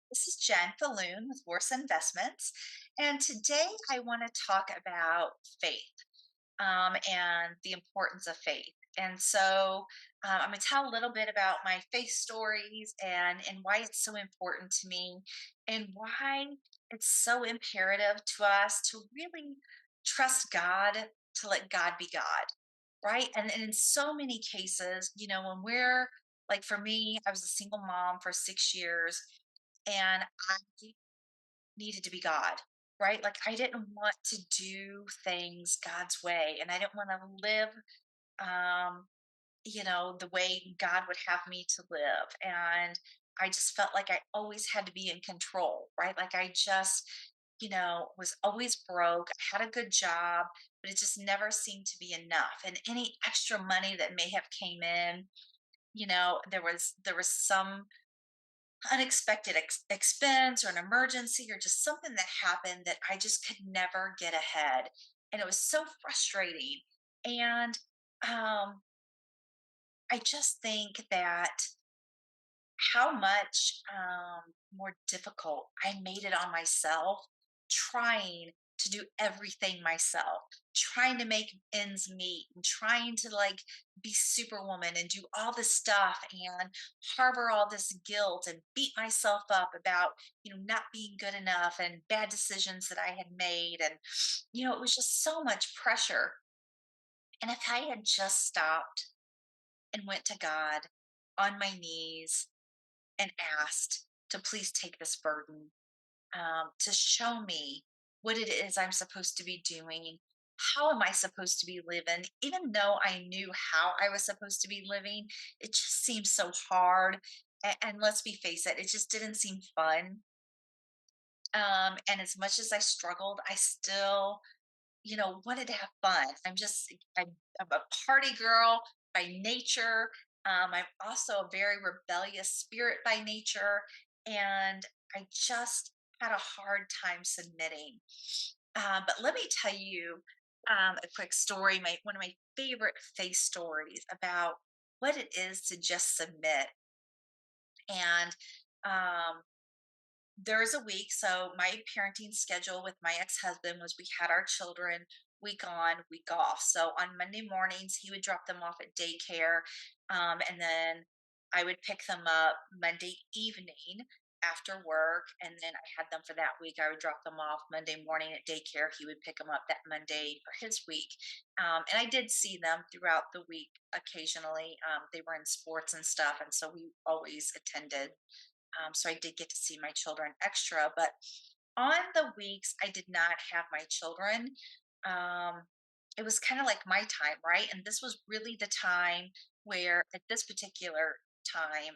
This is Jen Falloon with Worse Investments. And today I want to talk about faith and the importance of faith. I'm going to tell a little bit about my faith stories and why it's so important to me and why it's so imperative to us to really trust God, to let God be God, right? And in so many cases, when we're like for me, I was a single mom for 6 years and I needed to be God, right? Like I didn't want to do things God's way and I didn't want to live um the way God would have me to live. And I just felt like I always had to be in control, right? Like I just was always broke. I had a good job, but it just never seemed to be enough. And any extra money that may have came in, there was some unexpected expense or an emergency or just something that happened that I just could never get ahead. And it was so frustrating. And I just think that how much more difficult I made it on myself trying to do everything myself, trying to make ends meet and trying to like be superwoman and do all this stuff and harbor all this guilt and beat myself up about, not being good enough and bad decisions that I had made. And, it was just so much pressure. And if I had just stopped and went to God on my knees and asked to please take this burden, to show me what it is I'm supposed to be doing. How am I supposed to be living? Even though I knew how I was supposed to be living, it just seemed so hard. And let's be face it just didn't seem fun. And as much as I struggled, I still, wanted to have fun. I'm a party girl by nature. I'm also a very rebellious spirit by nature. And I just had a hard time submitting. But let me tell you a quick story, one of my favorite faith stories about what it is to just submit. And um, there's a week. So my parenting schedule with my ex-husband was we had our children week on, week off. So on Monday mornings, he would drop them off at daycare. And then I would pick them up Monday evening after work. And then I had them for that week. I would drop them off Monday morning at daycare. He would pick them up that Monday for his week. And I did see them throughout the week occasionally. They were in sports and stuff. And so we always attended, so I did get to see my children extra. But on the weeks I did not have my children, um, it was kind of like my time, right? And this was really the time where, at this particular time,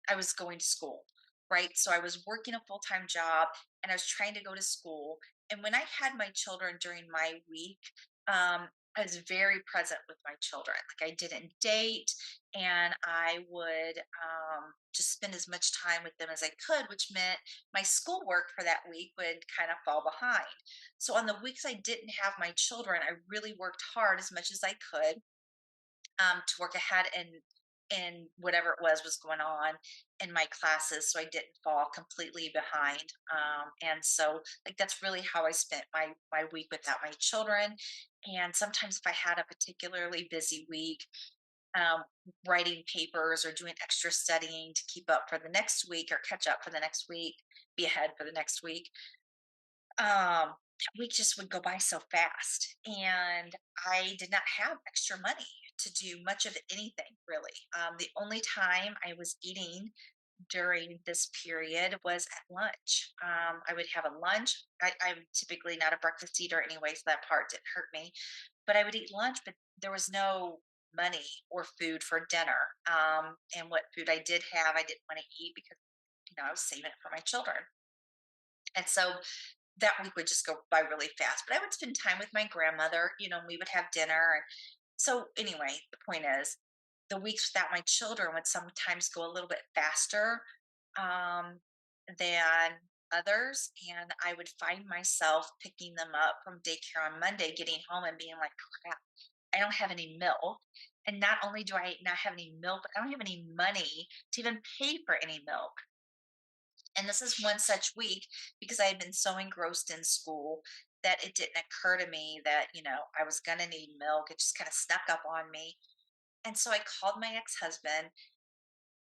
I was going to school, right? So I was working a full time job and I was trying to go to school. And when I had my children during my week, I was very present with my children. Like I didn't date, and I would just spend as much time with them as I could, which meant my schoolwork for that week would kind of fall behind. So on the weeks I didn't have my children, I really worked hard as much as I could, to work ahead in whatever it was going on in my classes, so I didn't fall completely behind. And so, like, that's really how I spent my week without my children. And sometimes, if I had a particularly busy week, um, writing papers or doing extra studying to keep up for the next week or catch up for the next week, be ahead for the next week. That week just would go by so fast. And I did not have extra money to do much of anything really. The only time I was eating during this period was at lunch. I would have a lunch. I'm typically not a breakfast eater anyway, so that part didn't hurt me. But I would eat lunch, but there was no money or food for dinner. And what food I did have, I didn't want to eat because I was saving it for my children. And so that week would just go by really fast. But I would spend time with my grandmother, and we would have dinner. And so, anyway, the point is, the weeks without my children would sometimes go a little bit faster um, than others. And I would find myself picking them up from daycare on Monday, getting home and being like, crap, I don't have any milk. And not only do I not have any milk, but I don't have any money to even pay for any milk. And this is one such week because I had been so engrossed in school that it didn't occur to me that, I was going to need milk. It just kind of snuck up on me. And so I called my ex husband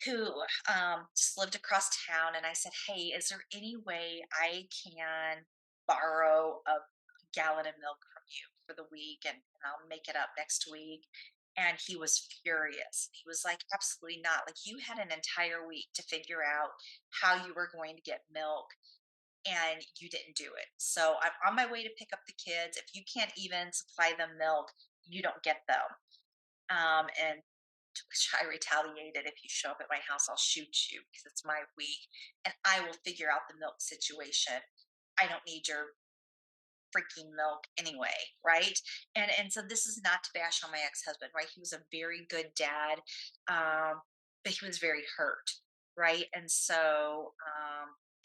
who just lived across town. And I said, "Hey, is there any way I can borrow a gallon of milk from you for the week and I'll make it up next week?" And he was furious. He was like, "Absolutely not. Like, you had an entire week to figure out how you were going to get milk and you didn't do it. So I'm on my way to pick up the kids. If you can't even supply them milk, you don't get them." And to which I retaliated, "If you show up at my house, I'll shoot you because it's my week and I will figure out the milk situation. I don't need your freaking milk anyway." Right. And so this is not to bash on my ex-husband, right? He was a very good dad. But he was very hurt, right? And so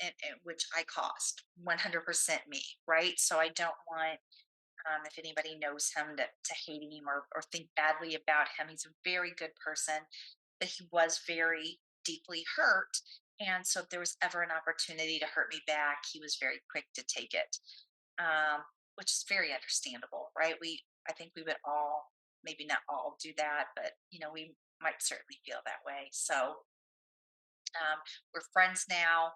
and which I caused 100% me, right? So I don't want, if anybody knows him, to hate him or think badly about him. He's a very good person, but he was very deeply hurt. And so if there was ever an opportunity to hurt me back, he was very quick to take it, um, which is very understandable, right? I think we would all, maybe not all do that, but we might certainly feel that way. So um, we're friends now.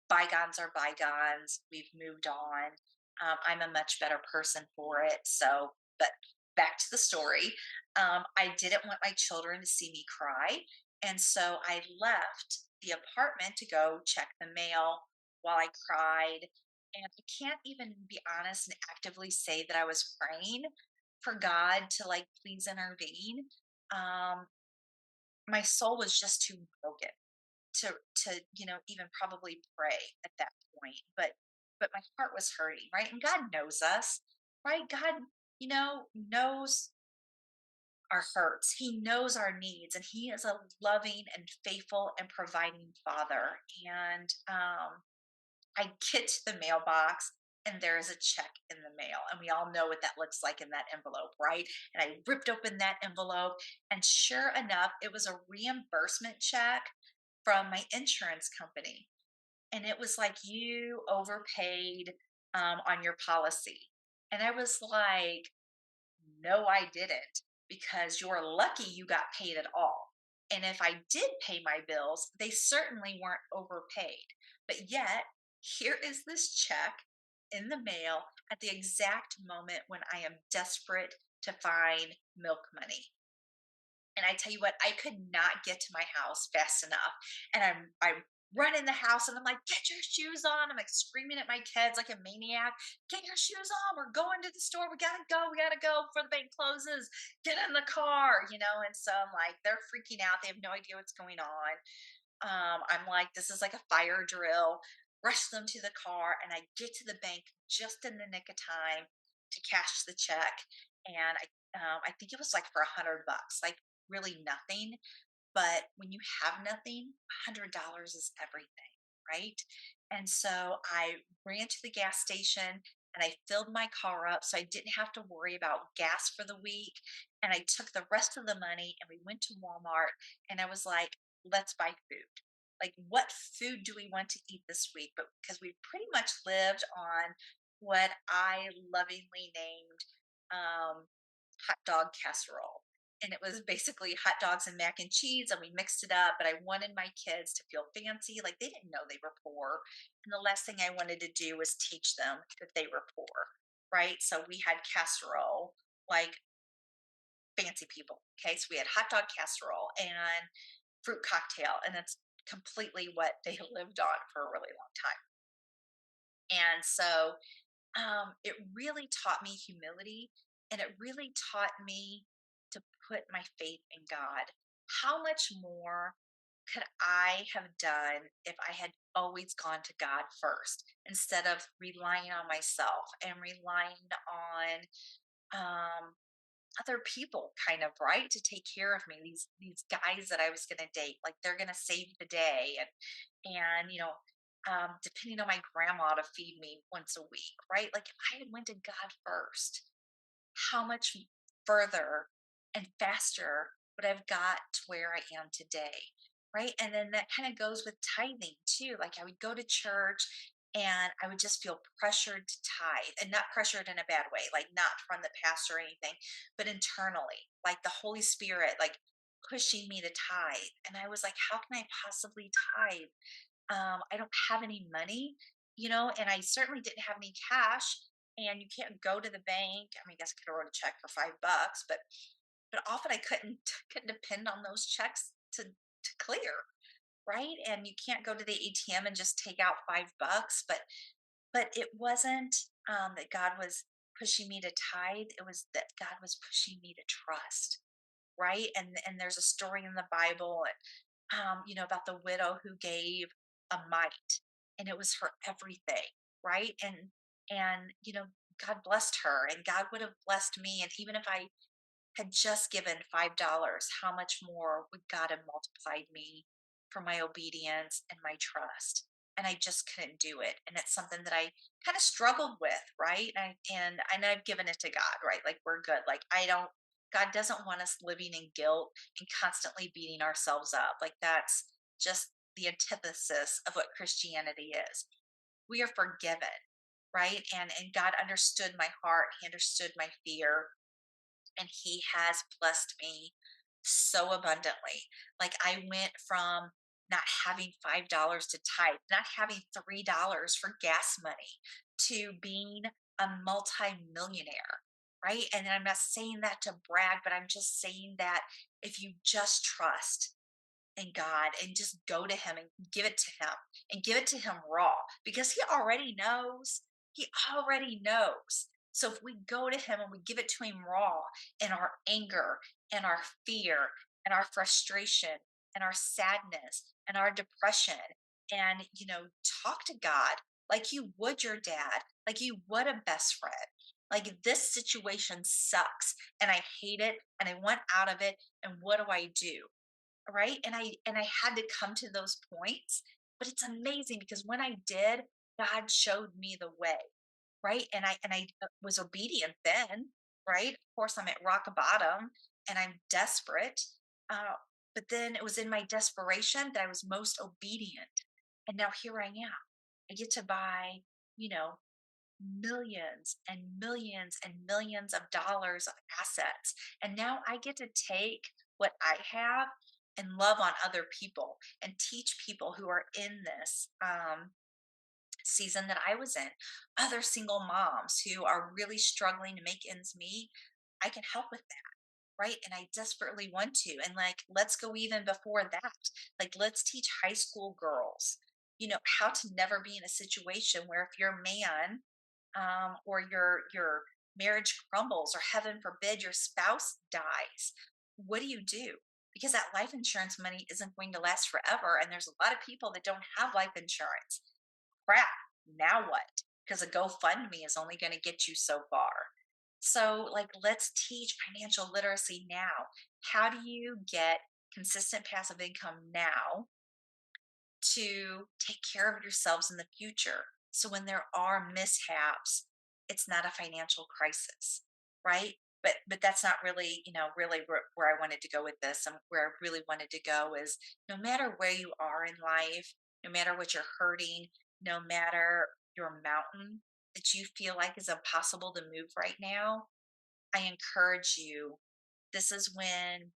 Bygones are bygones. We've moved on. I'm a much better person for it. So, but back to the story. I didn't want my children to see me cry. And so I left the apartment to go check the mail while I cried. And I can't even be honest and actively say that I was praying for God to like please intervene. Um, my soul was just too broken to even probably pray at that point. But my heart was hurting, right? And God knows us, right? God, knows our hurts. He knows our needs, and He is a loving and faithful and providing Father. And I get to the mailbox and there is a check in the mail. And we all know what that looks like in that envelope, right? And I ripped open that envelope, and sure enough, it was a reimbursement check from my insurance company. And it was like, "You overpaid on your policy." And I was like, "No, I didn't, because you're lucky you got paid at all. And if I did pay my bills, they certainly weren't overpaid. But yet, here is this check in the mail at the exact moment when I am desperate to find milk money." And I tell you what, I could not get to my house fast enough. And I run in the house and I'm like, "Get your shoes on." I'm like screaming at my kids like a maniac. "Get your shoes on. We're going to the store. We gotta go. We gotta go before the bank closes. Get in the car." And so I'm like, they're freaking out. They have no idea what's going on. I'm like, this is like a fire drill. Rush them to the car, and I get to the bank just in the nick of time to cash the check. And I think it was like for $100, like really nothing. But when you have nothing, $100 is everything, right? And so I ran to the gas station and I filled my car up so I didn't have to worry about gas for the week. And I took the rest of the money and we went to Walmart, and I was like, "Let's buy food. Like, what food do we want to eat this week?" But because we pretty much lived on what I lovingly named um, hot dog casserole. And it was basically hot dogs and mac and cheese, and we mixed it up. But I wanted my kids to feel fancy, like they didn't know they were poor. And the last thing I wanted to do was teach them that they were poor, right? So we had casserole, like fancy people. Okay, so we had hot dog casserole and fruit cocktail, and that's completely what they lived on for a really long time. And so it really taught me humility, and it really taught me to put my faith in God. How much more could I have done if I had always gone to God first instead of relying on myself and relying on um, other people, kind of, right, to take care of me? These guys that I was going to date, like they're going to save the day, and depending on my grandma to feed me once a week, right? Like if I had went to God first, how much further and faster would I've got to where I am today? right? And then that kind of goes with tithing too. Like I would go to church and I would just feel pressured to tithe, and not pressured in a bad way, like not from the pastor or anything, but internally, like the Holy Spirit, like pushing me to tithe. And I was like, how can I possibly tithe? I don't have any money, and I certainly didn't have any cash. And you can't go to the bank. I mean, I guess I could have wrote a check for $5, but often I couldn't depend on those checks to clear, right? And you can't go to the ATM and just take out $5. But it wasn't that God was pushing me to tithe. It was that God was pushing me to trust, right? And there's a story in the Bible, about the widow who gave a mite, and it was her everything, right? And God blessed her, and God would have blessed me. And even if I had just given $5, how much more would God have multiplied me for my obedience and my trust? And I just couldn't do it. And it's something that I kind of struggled with, right? And I've given it to God, right? Like we're good. Like I don't God doesn't want us living in guilt and constantly beating ourselves up. Like that's just the antithesis of what Christianity is. We are forgiven, right? And God understood my heart. He understood my fear, and he has blessed me so abundantly. Like I went from not having $5 to tithe, not having $3 for gas money, to being a multi-millionaire, right? And I'm not saying that to brag, but I'm just saying that if you just trust and God and just go to him and give it to him, and give it to him raw, because he already knows. He already knows. So if we go to him and we give it to him raw, in our anger and our fear and our frustration and our sadness and our depression, and talk to God like you would your dad, like you would a best friend. Like this situation sucks and I hate it and I want out of it, and what do I do? Right? And I had to come to those points, but it's amazing because when I did, God showed me the way, right? And I was obedient then, right? Of course, I'm at rock bottom and I'm desperate. Uh, but then it was in my desperation that I was most obedient. And now here I am. I get to buy, you know, millions and millions and millions of dollars of assets. And now I get to take what I have and love on other people and teach people who are in this season that I was in, other single moms who are really struggling to make ends meet. I can help with that. Right. And I desperately want to. And like, let's go even before that. Like, let's teach high school girls, how to never be in a situation where if your man, or your marriage crumbles, or heaven forbid your spouse dies, what do you do? Because that life insurance money isn't going to last forever, and there's a lot of people that don't have life insurance. Crap, now what? Because a GoFundMe is only going to get you so far. So, like, let's teach financial literacy now. How do you get consistent passive income now to take care of yourselves in the future? So when there are mishaps, it's not a financial crisis, right? But that's not really, really where I wanted to go with this. And where I really wanted to go is, no matter where you are in life, no matter what you're hurting, no matter your mountain that you feel like is impossible to move right now, I encourage you, this is when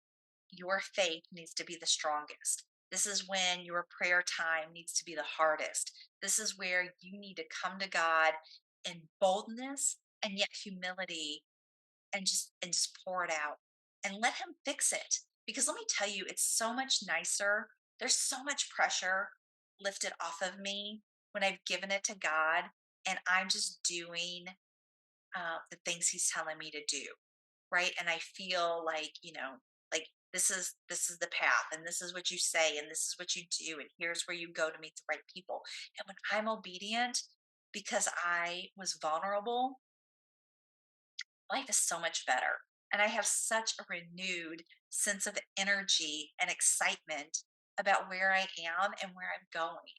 your faith needs to be the strongest. This is when your prayer time needs to be the hardest. This is where you need to come to God in boldness and yet humility, and just pour it out and let him fix it. Because let me tell you, it's so much nicer. There's so much pressure lifted off of me when I've given it to God and I'm just doing the things he's telling me to do, right? And I feel like, like this is the path, and this is what you say, and this is what you do, and here's where you go to meet the right people. And when I'm obedient because I was vulnerable, life is so much better. And I have such a renewed sense of energy and excitement about where I am and where I'm going.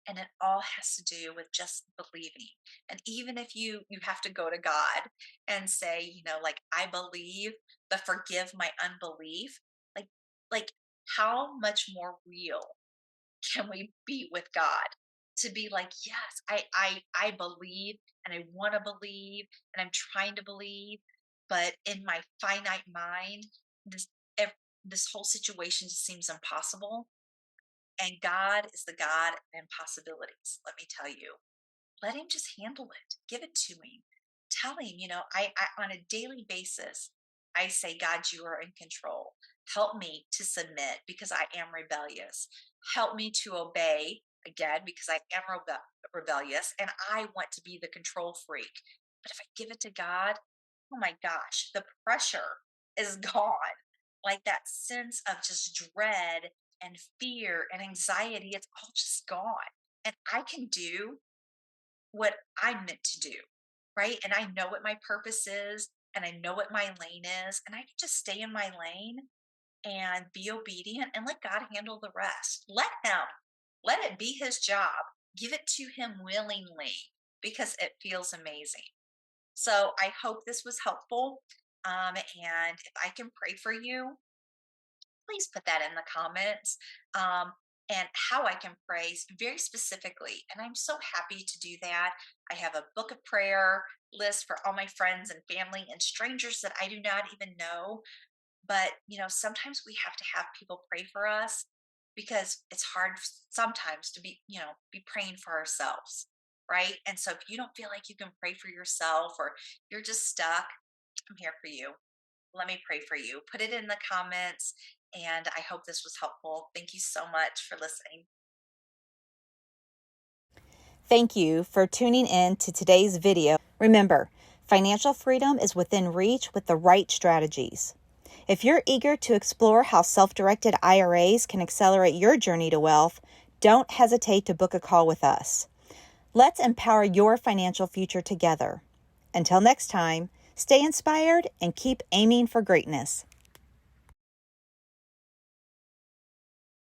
And it all has to do with just believing. And even if you have to go to God and say, like, I believe, but forgive my unbelief. Like like how much more real can we be with God? To be like, yes, I believe and I want to believe and I'm trying to believe, but in my finite mind, this ev- this whole situation just seems impossible. And God is the God of impossibilities. Let me tell you, let him just handle it. Give it to him. Tell him, I on a daily basis, I say, God, you are in control. Help me to submit because I am rebellious. Help me to obey again because I am rebellious and I want to be the control freak. But if I give it to God, oh my gosh, the pressure is gone. Like that sense of just dread and fear and anxiety, it's all just gone. And I can do what I'm meant to do, right? And I know what my purpose is and I know what my lane is, and I can just stay in my lane and be obedient and let God handle the rest. Let it be his job. Give it to him willingly because it feels amazing. So I hope this was helpful. And if I can pray for you, please put that in the comments. And how I can pray very specifically. And I'm so happy to do that. I have a book of prayer list for all my friends and family and strangers that I do not even know. But, sometimes we have to have people pray for us because it's hard sometimes to be praying for ourselves. Right. And so if you don't feel like you can pray for yourself or you're just stuck, I'm here for you. Let me pray for you. Put it in the comments, and I hope this was helpful. Thank you so much for listening. Thank you for tuning in to today's video. Remember, financial freedom is within reach with the right strategies. If you're eager to explore how self-directed IRAs can accelerate your journey to wealth, don't hesitate to book a call with us. Let's empower your financial future together. Until next time, stay inspired and keep aiming for greatness.